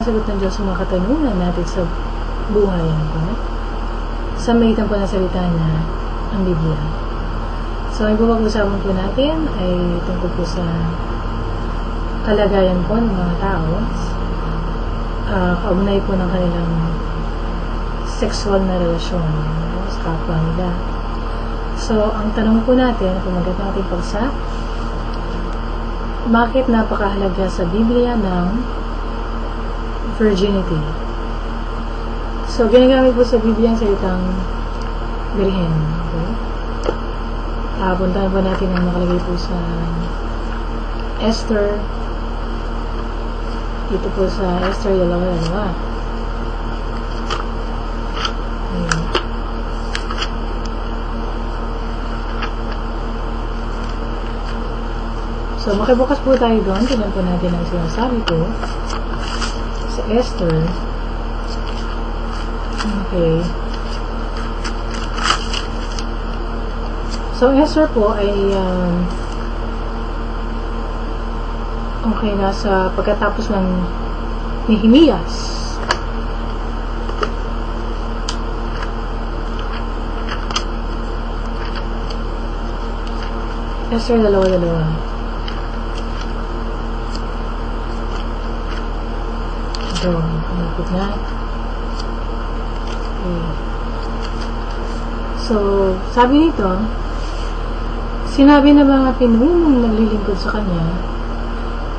Sagot ng Diyos sa mga katanungan natin sa buhay. Sa magitan po ng salita niya, ang Biblia. So, ang pag-usapan po natin ay tungkol po sa kalagayan po ng mga tao, kaugnay po ng kanilang sexual na relasyon sa kapwa nila. So, ang tanong po natin, pumagat natin pagsa, bakit napakahalaga sa Biblia ng virginity? So, ginagamit po sa Biblia ang salitang birhen. Okay? Puntahan po natin ang nakalagay po sa Esther. Dito po sa Esther 2. So, makibukas po tayo doon. Tignan po natin ang sinasabi po sa Esther. Okay. So, Esther po ay okay, nasa pagkatapos ng Nehemias. Esther 2. So, malapit na. Okay. So, sabi nito, sinabi na mga pinunong naglilingkod sa kanya,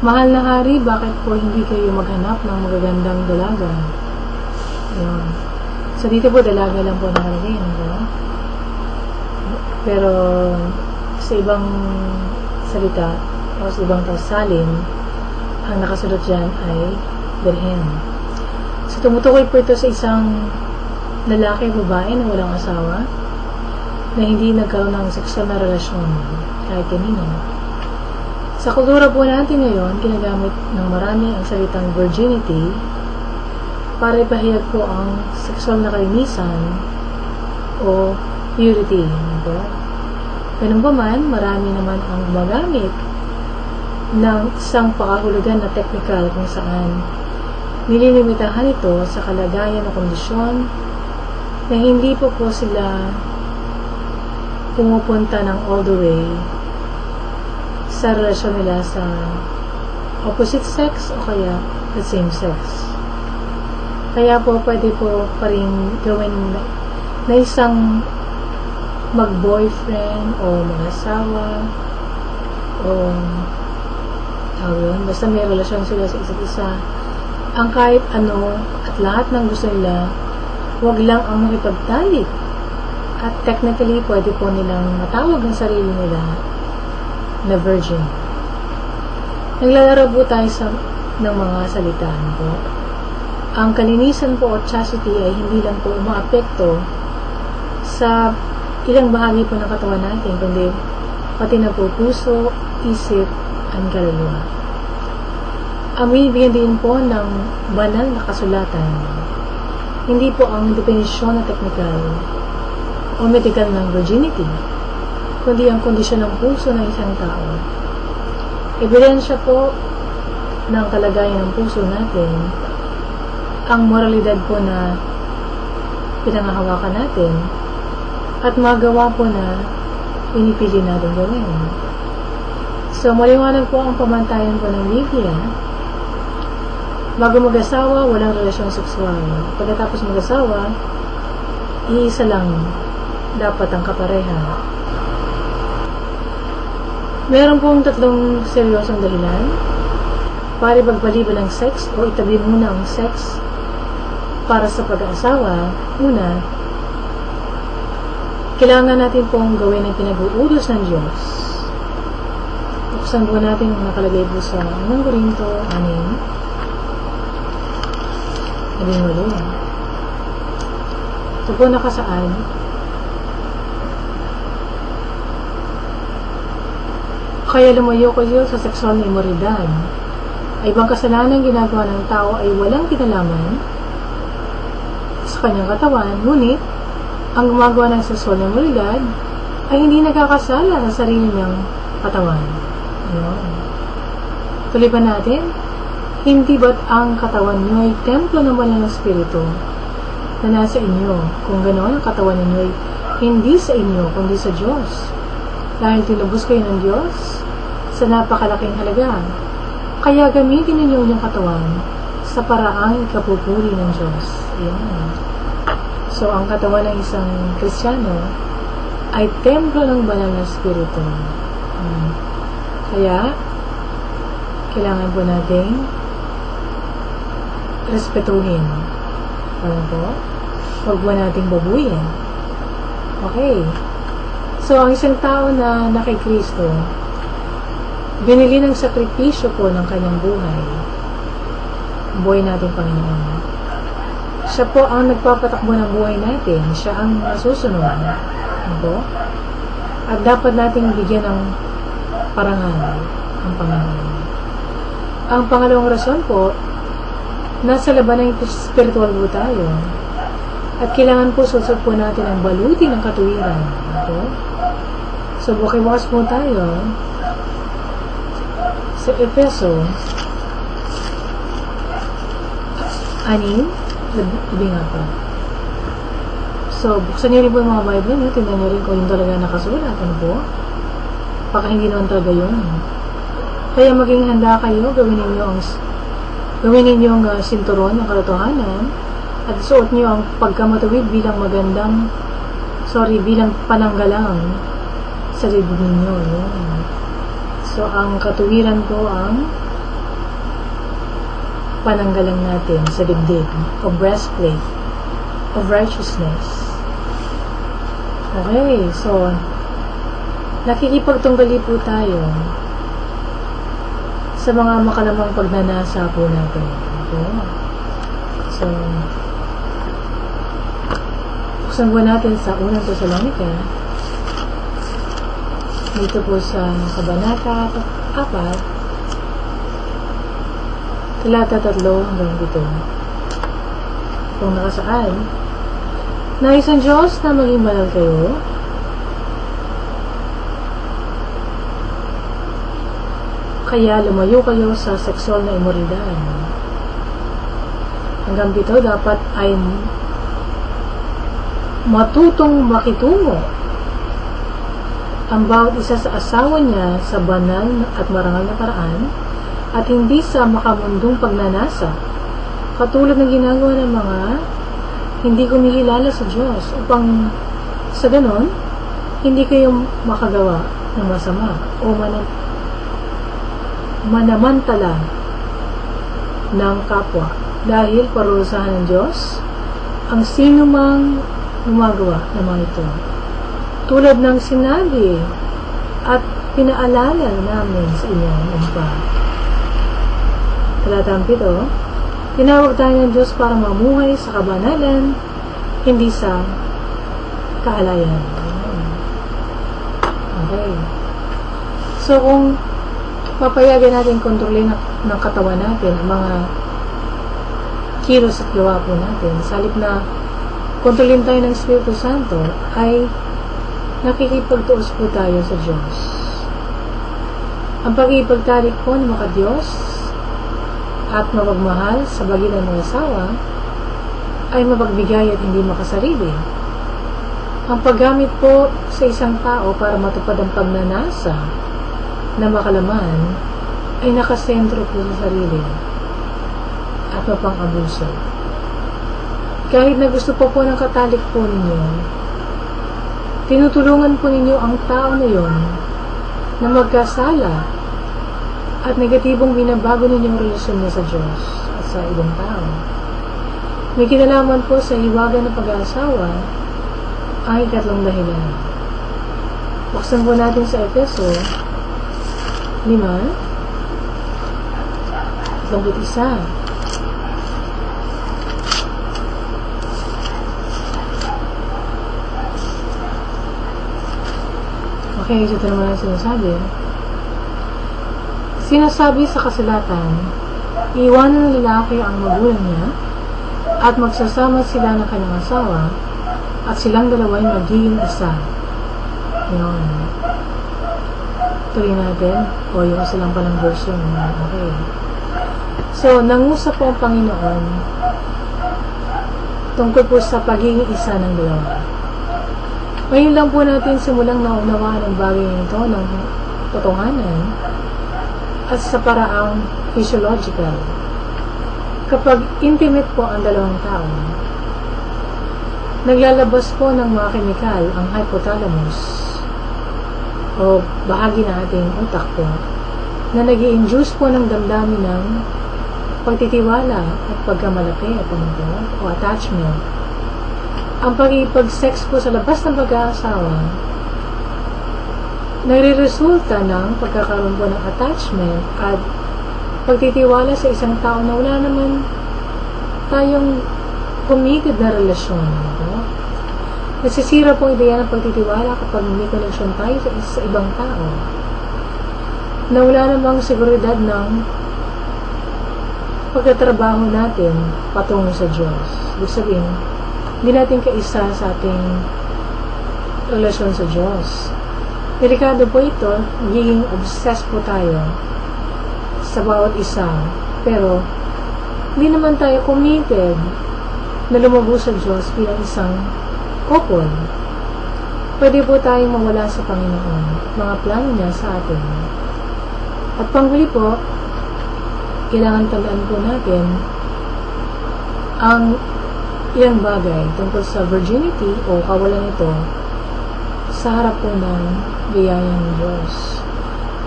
mahal na hari, bakit po hindi kayo maghanap ng magagandang dalaga? Ayun. So, dito po dalaga lang po nakalagay. Pero, sa ibang salita, o sa ibang tagsalin, ang nakasulot dyan ay birhen. So, tumutukoy po ito sa isang lalaki, babae na walang asawa, na hindi nagkaroon ng sexual na relasyon kahit kanino. Sa kultura po natin ngayon, ginagamit ng marami ang salitang virginity para ipahayag po ang sexual na kalinisan o purity. Ganun pa man, marami naman ang gumagamit ng isang pakahulugan na technical kung saan nililimitahan ito sa kalagayan o kondisyon na hindi po sila pumupunta ng all the way sa relasyon nila sa opposite sex o kaya the same sex. Kaya po pwede po pa rin gawin na isang mag-boyfriend o mag-asawa o basta may relasyon sila sa isa't isa. Ang kahit ano at lahat ng gusto nila, wag lang ang makipagtalik. At technically, pwede po nilang matawag ang sarili nila na virgin. Naglalaro po tayo ng mga salitaan po. Ang kalinisan po o chastity ay hindi lang po umaapekto sa ilang bahagi po ng katawan natin, kundi pati na po puso, isip, ang kaluluwa. Ang binibigyan din po ng banal na kasulatan, hindi po ang definisyon na technical o medical ng virginity, kundi ang kondisyon ng puso ng isang tao. Ebidensya po ng kalagayan ng puso natin, ang moralidad po na pinangahawakan natin, at magawa po na pinipili natin gawin. So, maliwanag po ang pamantayan po ng Biblia. Bago mag-asawa, walang relasyon sexual. Pagkatapos mag-asawa, iisa lang dapat ang kapareha. Meron pong tatlong seryosong dahilan para ipagpaliban ng sex o itabi muna ang sex para sa pag-aasawa. Una, kailangan natin pong gawin ang pinag-uutos ng Diyos. Buksan po natin ang nakalagay po sa 1 Corinto 6. Ito po nakasaad. Kaya lumayo kayo sa sexual na imoralidad. Ay ibang kasalanan ginagawa ng tao ay walang kinalaman sa kanyang katawan, ngunit ang gumagawa ng sexual na imoralidad ay hindi nagkakasala sa sarili niyang katawan. Tuloy pa natin. Hindi ba't ang katawan nyo ay templo ng banal na Espiritu na nasa inyo? Kung ganoon, ang katawan ninyo ay hindi sa inyo, kundi sa Diyos. Dahil tinubos kayo ng Diyos sa napakalaking halaga. Kaya gamitin ninyo inyong katawan sa paraang ikapupuri ng Diyos. Ayan. So, ang katawan ng isang Kristiyano ay templo ng banal na Espiritu. Kaya, kailangan po nating respetuhin. Ano po? Huwag po nating babuyin. Okay. So, ang isang tao na kay Kristo, binili ng sakripisyo po ng kanyang buhay. Buhay natin, Panginoon. Siya po ang nagpapatakbo ng buhay natin. Siya ang nasusunod. Ano po? At dapat nating bigyan ng parangal ang Panginoon. Ang pangalawang rason po, nasa laban ng spiritual po tayo. At kailangan po susod po natin ang baluti ng katuwiran. Okay? So, bukas po tayo sa Efeso 6, nga pa. So, buksan niyo rin po yung mga Bible niyo. Tingnan niyo rin kung yung talaga nakasulat. Ano po? Baka hindi naman talaga yun. Kaya maging handa kayo, gawin ninyo ang sinturon ng katotohanan at suot niyo ang pagkamatuwid bilang bilang pananggalang sa dibdib ninyo. Yun. So, ang katuwiran po ang pananggalang natin sa dibdib o breastplate of righteousness. Okay, so nakikipagtunggali po tayo sa mga makalamang pagnanasa po natin. Okay? So, buksan po natin sa unang Tesalonica, dito po sa Kabanata 4, talata 3 hanggang 7. Kung nakasaan, nais ang Diyos na maging banal kayo, kaya lumayo kayo sa sexual na imoralidad. Hanggang 7, dapat ay matutong makitungo ang bawat isa sa asawa niya sa banal at marangal na paraan at hindi sa makamundong pagnanasa, katulad ng ginagawa ng mga hindi kumikilala sa Diyos, upang sa ganon, hindi kayo makagawa ng masama o manamantala ng kapwa, dahil parurusahan ng Diyos ang sino mang gumagawa ng mga ito. Tulad ng sinabi at pinaalala namin sa inyo noon pa. Talatang 7, tinawag tayo ng Diyos para mamuhay sa kabanalan, hindi sa kaalayan. Okay. So, kung papayagan natin kontrolin ng katawan natin ang mga kilos at gawa po natin, sa halip na kontrolin tayo ng Espiritu Santo, ay nakikipagtuos po tayo sa Diyos. Ang pag-iipagtalik po ng mga Diyos at mapagmahal sa bagitan ng asawa ay mapagbigay at hindi makasarili. Ang paggamit po sa isang tao para matupad ang pagnanasa na makalaman ay nakasentro po sa sarili at mapang-abuso. Kahit na gusto po ng katalik po ninyo, tinutulungan po ninyo ang tao na yon na magkasala at negatibong binabago ninyong relasyon niya sa Diyos at sa ibang tao. May kinalaman po sa hiwaga ng pag-aasawa ang ikatlong dahilan. Buksan po natin sa Efeso 5, 31. Okay, ito naman ang sinasabi. Sinasabi sa kasulatan, iwanan ng lalaki ang magulang niya at magsasama sila ng kanyang asawa at silang dalawa'y magiging isa. Yun. Tuloy natin. O yung isa lang palang version. Okay. So, nangusap po ang Panginoon tungkol po sa pagiging isa ng dalawa. Ngayon lang po natin simulang naunawaan ang bagay nito ng totohanan at sa paraang physiological. Kapag intimate po ang dalawang tao, naglalabas po ng mga kemikal ang hypothalamus o bahagi ng ating utak po na nag-i-induce po ng damdamin ng pagtitiwala at pagkamalapit o attachment. Ang pag-ipag-sex po sa labas ng pag-aasawa nagre-resulta ng pagkakaroon po ng attachment at pagtitiwala sa isang tao na wala naman tayong committed na relasyon. Nasisira po ang ideya ng pagtitiwala kapag may connection tayo sa ibang tao na wala namang seguridad ng pagkatrabaho natin patungo sa Diyos. Ibig sabihin, hindi natin kaisa sa ating relasyon sa Diyos. Delikado po ito, magiging obsessed po tayo sa bawat isa, pero hindi naman tayo committed na lumago sa Diyos bilang isang couple. Pwede po tayong mawala sa Panginoon, mga plano niya sa atin. At panghuli po, kailangan tandaan po natin ang ilang bagay tungkol sa virginity o kawalan nito sa harap po ng biyaya ng Diyos.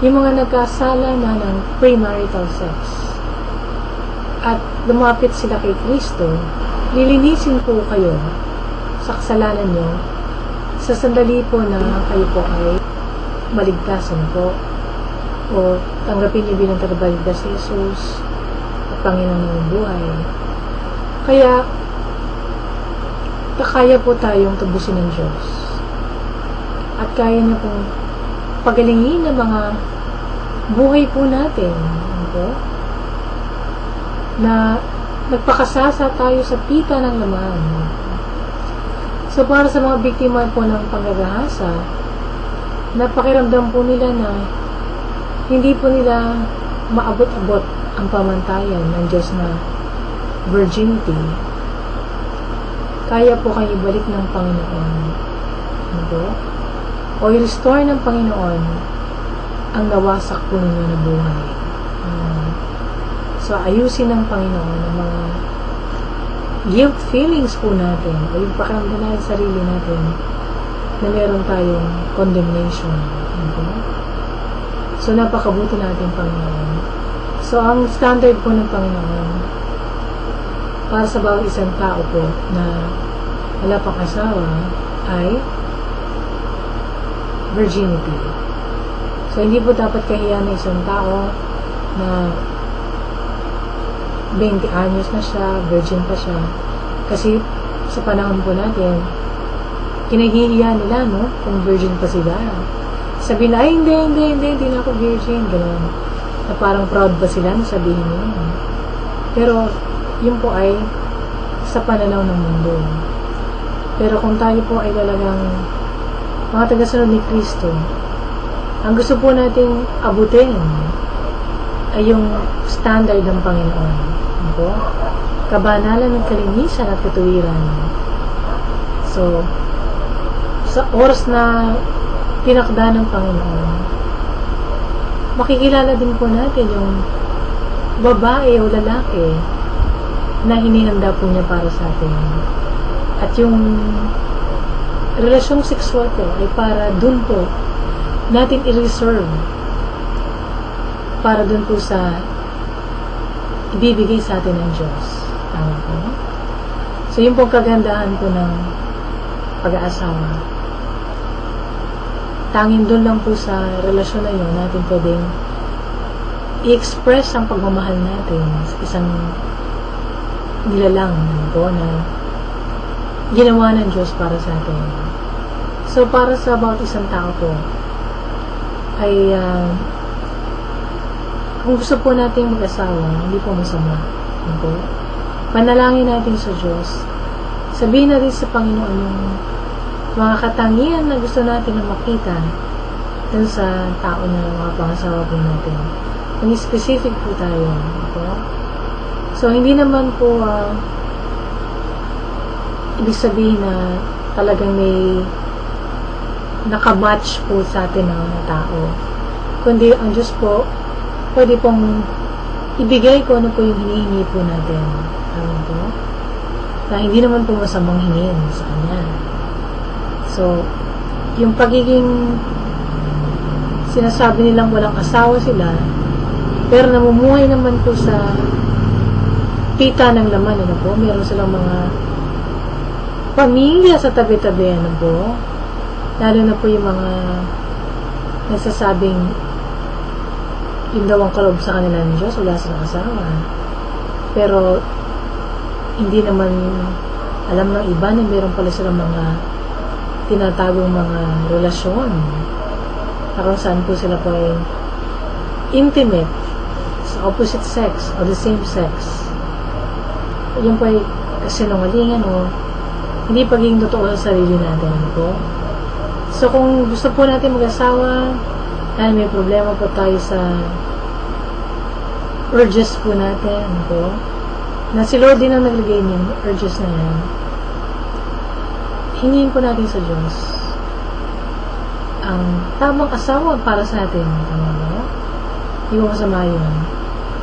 Yung mga nagkasala na ng premarital sex at lumapit sila kay Kristo, lilinisin po kayo sa kasalanan nyo sa sandali po na kayo po ay maligtasan po o tanggapin niyo bilang tagapagligtas si Jesus at Panginoon ng buhay. Kaya kaya po tayong tubusin ng Diyos at kaya niya pong pagalingin ang mga buhay po natin, na nagpakasasa tayo sa pita ng laman. So para sa mga biktima po ng panggagahasa, napakiramdam po nila na hindi po nila maabot-abot ang pamantayan ng Diyos na virginity. Kaya po kayo balik ng Panginoon. O i-restore ng Panginoon ang nawasak po ninyo na buhay. So ayusin ng Panginoon ang mga guilt feelings po natin o yung pakiramdam natin sa sarili natin na meron tayong condemnation. So napakabuti natin Panginoon. So ang standard po ng Panginoon para sa bawat isang tao po na wala pang asawa ay virginity. So hindi po dapat kahiyan ng isang tao na 20 anyos na siya, virgin pa siya. Kasi sa panahon po natin, kinahihiya nila, no? Kung virgin pa sila. Sabi na, ay hindi na ako virgin. Ganun. Na parang proud ba sila na sabihin nila. Pero, yun po ay sa pananaw ng mundo. Pero kung tayo po ay talagang mga tagasunod ni Kristo, ang gusto po nating abutin ay yung standard ng Panginoon. Kabanalan ng kalinisan at katuwiran. So, sa oras na tinakda ng Panginoon, makikilala din po natin yung babae o lalaki na hinihanda po niya para sa atin. At yung relasyong sexual po ay para dun po natin i-reserve para dun po sa ibibigay sa atin ng Diyos. Tama po. So, yun po kagandahan po ng pag-aasawa. Tanging doon lang po sa relasyon na yun natin pwedeng i-express ang pagmamahal natin sa isang nilalang po na ginawa ng Diyos para sa atin. So, para sa bawat isang tao po ay kung gusto po natin mag-asawa, hindi po masama. Panalangin natin sa Diyos. Sabihin natin sa Panginoon yung mga katangian na gusto natin na makita dun sa tao na mga pangasawa po natin. maging specific po tayo. Okay? So, hindi naman po ibig sabihin na talagang may nakamatch po sa atin ng mga tao. Kundi, ang Diyos po, pwede pong ibigay ko ano po yung hinihingi po natin. Alam po? Na hindi naman po masamang hingin sa Kanya. So, yung pagiging sinasabi nilang walang asawa sila, pero namumuhay naman po sa kita ng laman, ano po? Meron silang mga pamilya sa tabi-tabi, ano po? Lalo na po yung mga nagsasabing yun daw ang kaloob sa kanila ng Diyos, wala silang asawa. Pero hindi naman alam ng iba na meron pala silang mga tinatagong mga relasyon na kung saan po sila po ay intimate sa opposite sex o the same sex. Yan po ay kasinungalingan o hindi pagiging totoo sa sarili natin. Ano po? So kung gusto po natin mag-asawa, dahil may problema po tayo sa urges po natin, ano po? Na si Lord din ang naglagay niyan, urges na yan. Hingin po natin sa Diyos ang tamang asawa para sa atin. Tama ba? Hindi ko masama yun.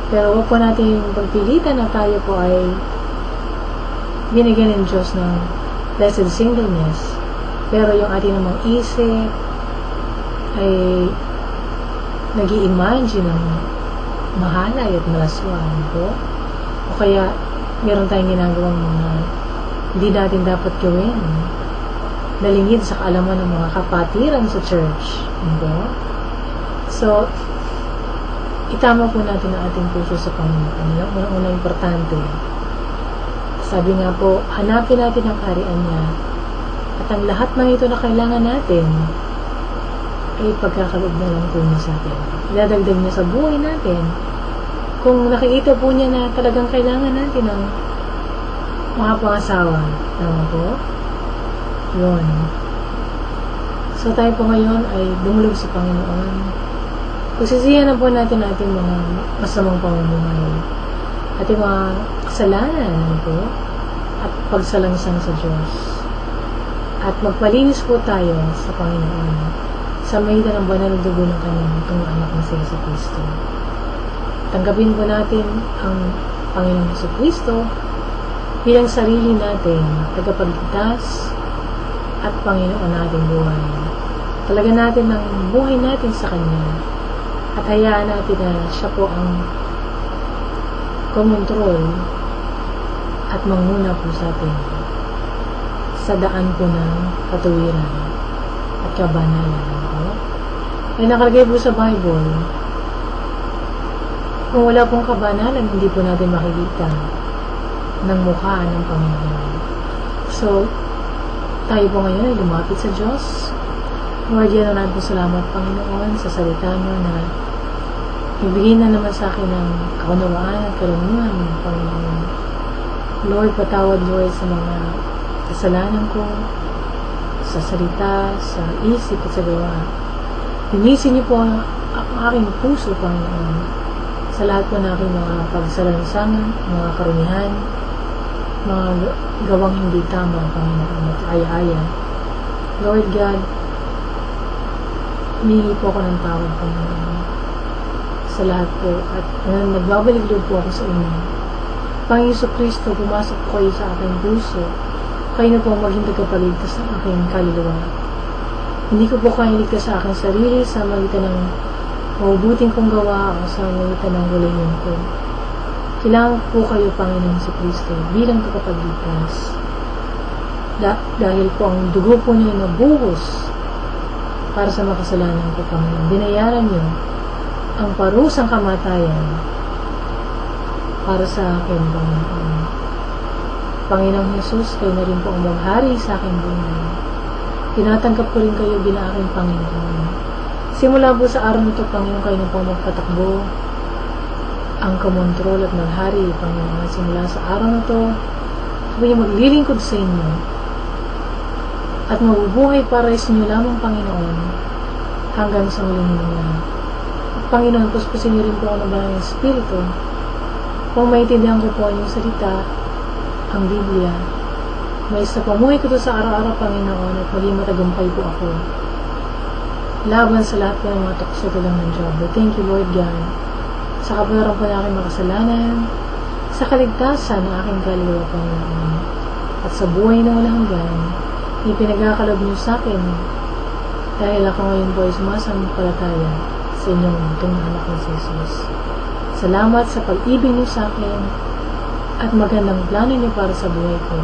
Pero huwag po natin pagpilitan na tayo po ay binigyan ng Diyos ng blessed singleness. Pero yung ating namang isip ay nag-i-imagine ng mahalay at malaswaan po. O kaya meron tayong ginagawang mga hindi natin dapat gawin. Nalingid sa kaalaman ng mga kapatiran sa church. Diba? So, itama po natin ang ating puso sa Panginoon. Yung unang-unang importante. Sabi nga po, hanapin natin ang kaharian niya. At ang lahat ng ito na kailangan natin ay pagkakaloob na lang po niya sa atin. Idadagdag niya sa buhay natin. Kung nakikita po niya na talagang kailangan natin ng mga pangasawa. Tama po? Yun. So tayo po ngayon ay dumulog sa Panginoon. Pagsisihan na po natin ating mga masamang pamumuhay. Ating mga kasalanan po. At pagsalangsang sa Diyos. At magpalinis po tayo sa Panginoon. Sa mahitan ng banal na dugo ng kanyang itong anak na si Jesucristo. Tanggapin po natin ang Panginoong Jesucristo bilang sarili natin, tagapagligtas at Panginoon nating buhay. Talaga natin ang buhay natin sa Kanya at hayaan natin na Siya po ang kumontrol at manguna po sa atin sa daan po ng katuwiran at kabanalan. Ay nakalagay po sa Bible, kung wala pong kabanalan, hindi po natin makikita ng mukha ng Panginoon. So, tayo po ngayon ay lumapit sa Diyos. Lord, yan na natin po salamat, Panginoon, sa salita niyo na ibigay na naman sa akin ng kaunawaan at karunungan, Panginoon. Lord, patawad, Lord, sa mga kasalanan ko, sa salita, sa isip at sa gawa. Linisin niyo po ang aking puso, Panginoon, sa lahat po na aking mga pagsalansangan, mga karunihan, mga gawang hindi tama, Panginoon, at aya-aya. Lord God, humingi po ako ng tawad, Panginoon, sa lahat po, at nagbabalik loob po ako sa inyo. Panginoon Jesucristo, pumasok po kayo sa aking puso. Kayo na po maging tagapagligtas ng aking kaluluwa. Hindi ko po kayo ligtas sa aking sarili sa magitan ng mabubuting kong gawa o sa magitan ng gulayin ko. Kailangan po kayo, Panginoon Jesucristo, bilang tagapagligtas. Dahil po ang dugo po niyo nabuhos para sa makasalanan ko, Panginoon. Binayaran niyo ang parusang kamatayan para sa akin, Panginoon. Panginoong Jesus, kayo na rin po ang maghari sa aking buhay. Tinatanggap ko rin kayo bilang aking Panginoon. Simula po sa araw nito, Panginoon, kayo na po magpatakbo, ang kumontrol at maghari, Panginoon. Simula sa araw na ito, sabi niyo maglilingkod sa inyo at mabubuhay para sa inyo lamang, Panginoon, hanggang sa muling mga Panginoon, puspusin niyo rin po ako ng banal na Espiritu. Kung maintindihan ko po yung salita, ang Biblia, may sa pamuhay ko to sa araw-araw, Panginoon, at maging matagumpay po ako. Laban sa lahat po ng mga tukso tulang ng Diablo. Thank you, Lord God, sa kapayaran po na aking makasalanan, sa kaligtasan ng aking kaluluwa, Panginoon, at sa buhay na walang hanggan, ipinagkakalob niyo sa akin, dahil ako ngayon po ay sumasampalataya sa inyong butong na anak ng Jesus. Salamat sa pag-ibig niyo sa akin at magandang plano niyo para sa buhay ko.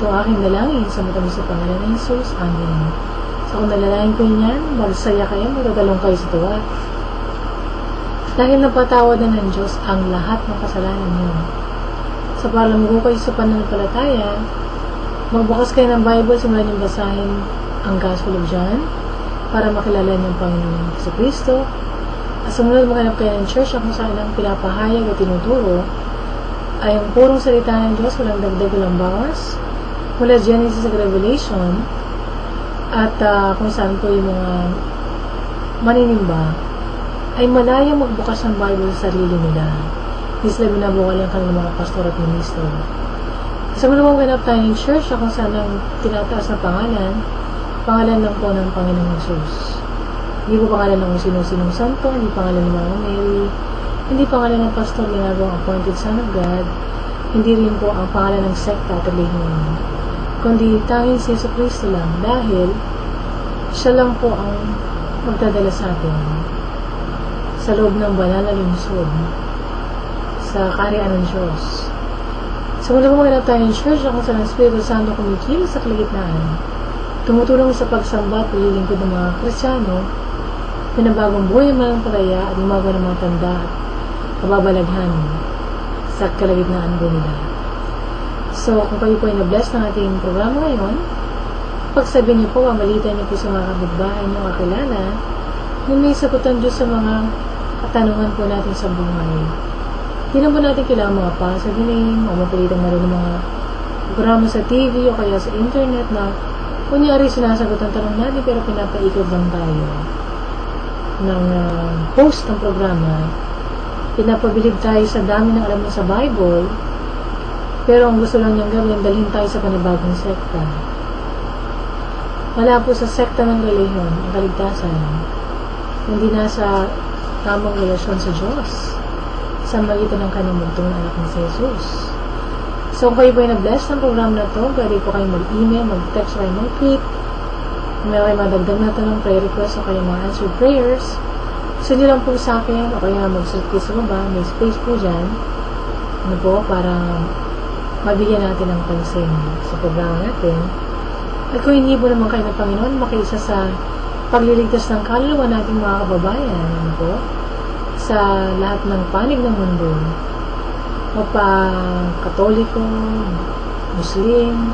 Ito aking dalangin sa matamis sa pangalan ng Jesus. Amen. So kung nalalain ko niyan, magsaya kayo, magdadalong kayo sa tuwa. Dahil napatawad na ng Diyos ang lahat ng kasalanan niyo. Sa palamugo kayo sa pananampalataya, magbukas kayo ng Bible, simulan niyong basahin ang Gospel of John para makilala niyo ang Panginoon sa Kristo. At sumunod maghanap kayo ng church kung saan ang pinapahayag at tinuturo ay ang purong salita ng Diyos, walang dagdag, walang bawas, mula Genesis at Revelation, at kung saan po yung mga maninimba ay malayang magbukas ng Bible sa sarili nila. Hindi sila binabukal ang kanilang mga pastor at ministro. Sa mula mong ganap tayo ng church kung saan ang tinataas na pangalan lang po ng Panginoong Jesus. Hindi po pangalan ng sino-sinong santo, hindi pangalan ng Mama Mary, hindi pangalan ng pastor ginagawang appointed son of God, hindi rin po ang pangalan ng sekta at relihiyon, kundi tanging si Yesu Cristo lang, dahil siya lang po ang magdadala sa atin sa loob ng banal na lungsod, sa kaharian ng Diyos. Sa mula kumaganap tayo ng church kung saan ang Espiritu Santo kumikilos sa kalagitnaan, tumutulong sa pagsamba at paglilingkod ng mga Kristiyano, pinabagong buhay ang mananampalataya at gumagawa ng mga tanda at kababalaghan sa kalagitnaan po nila. So, kung kayo po ay na-bless ng ating programa ngayon, pagsabihin niyo po, mamalitan niyo po sa mga kapitbahay niyo kakilala, na may sagutan Diyos sa mga katanungan po natin sa buhay. Hindi na po natin kailangan mga pasabihin o mapalitan na rin ng mga programa sa TV o kaya sa internet na kunyari sinasagot ang tanong natin pero pinapaikot lang tayo ng host ng programa. Pinapabilib tayo sa dami ng alam niya sa Bible, pero ang gusto lang niyang gawin, dalhin tayo sa panibagong sekta. Wala po sa sekta ng relihiyon ang kaligtasan, hindi nasa tamang relasyon sa Diyos sa magitan ng kanyang bugtong na anak ni Jesus. So kung kayo po ay na-bless ng program na to, pwede po kayo mag-email, mag-text, kayo mag-tweet, may madagdag na tanong, prayer request o kaya mga answered prayers. Gusto nyo lang po sa akin o kaya mag-search sa baba, may space po dyan, ano po, para mabigyan natin ng pansin sa programa natin. At kung hindi po naman kayo ng Panginoon, makiisa sa pagliligtas ng kaluluwa nating mga kababayan, ano po, sa lahat ng panig ng mundo, mapa-Katoliko, Muslim,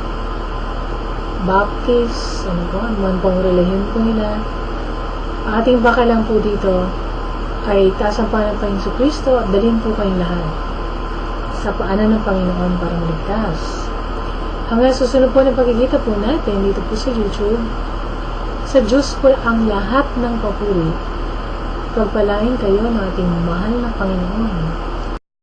Baptist, ano po, anuman pong relihiyon po nila. Ang ating bakalan po dito ay tasampanan pa yung Kristo at dalhin po kayong lahat sa paanan ng Panginoon para maligtas. Hanggang susunod po ng pagkikita po natin dito po sa YouTube, sa Diyos po ang lahat ng papuri. Pagpalain kayo ng ating mahal na Panginoon.